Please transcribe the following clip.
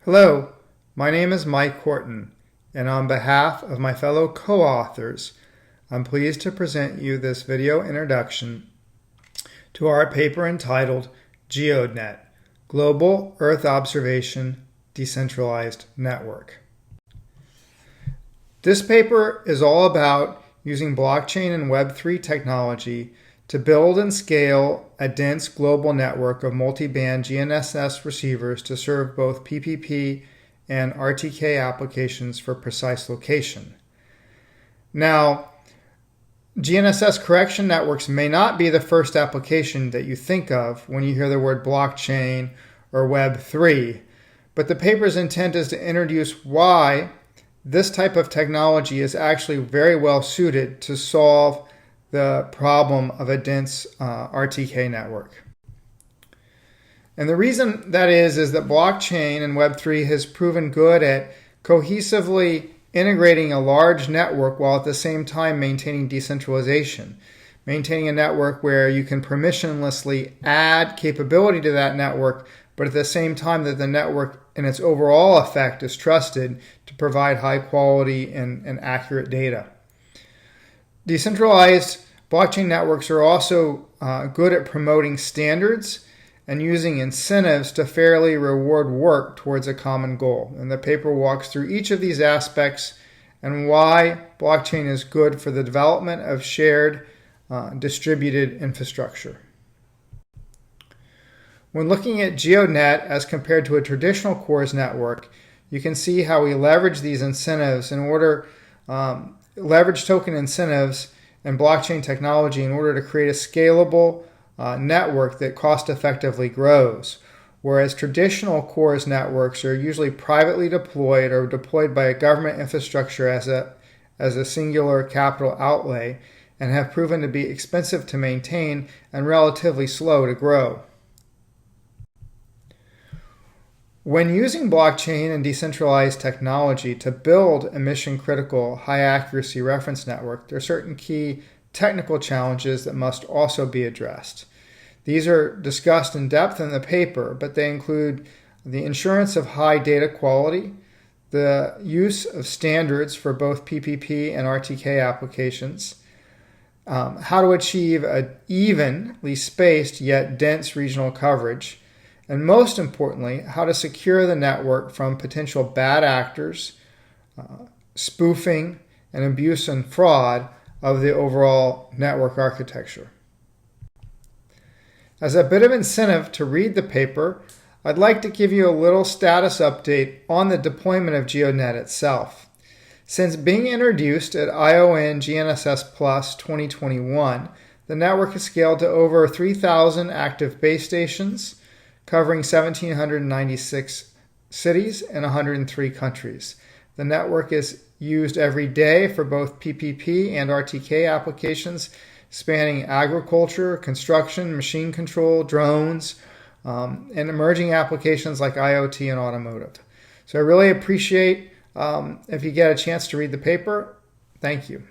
Hello, my name is Mike Horton, and on behalf of my fellow co-authors, I'm pleased to present you this video introduction to our paper entitled GEODNET, Global Earth Observation Decentralized Network. This paper is all about using blockchain and Web3 technology to build and scale a dense global network of multi-band GNSS receivers to serve both PPP and RTK applications for precise location. Now, GNSS correction networks may not be the first application that you think of when you hear the word blockchain or Web3, but the paper's intent is to introduce why this type of technology is actually very well suited to solve the problem of a dense RTK network. And the reason that is that blockchain and Web3 has proven good at cohesively integrating a large network while at the same time maintaining decentralization. Maintaining a network where you can permissionlessly add capability to that network, but at the same time that the network in its overall effect is trusted to provide high quality and accurate data. Decentralized blockchain networks are also good at promoting standards and using incentives to fairly reward work towards a common goal. And the paper walks through each of these aspects and why blockchain is good for the development of shared distributed infrastructure. When looking at GEODNET as compared to a traditional cores network, you can see how we leverage these incentives leverage token incentives and blockchain technology in order to create a scalable network that cost effectively grows. Whereas traditional cores networks are usually privately deployed or deployed by a government infrastructure as a singular capital outlay and have proven to be expensive to maintain and relatively slow to grow. When using blockchain and decentralized technology to build a mission-critical, high-accuracy reference network, there are certain key technical challenges that must also be addressed. These are discussed in depth in the paper, but they include the assurance of high data quality, the use of standards for both PPP and RTK applications, how to achieve an evenly spaced yet dense regional coverage, and most importantly, how to secure the network from potential bad actors, spoofing, and abuse and fraud of the overall network architecture. As a bit of incentive to read the paper, I'd like to give you a little status update on the deployment of GEODNET itself. Since being introduced at ION GNSS Plus 2021, the network has scaled to over 3,000 active base stations, covering 1,796 cities in 103 countries. The network is used every day for both PPP and RTK applications spanning agriculture, construction, machine control, drones, and emerging applications like IoT and automotive. So I really appreciate if you get a chance to read the paper. Thank you.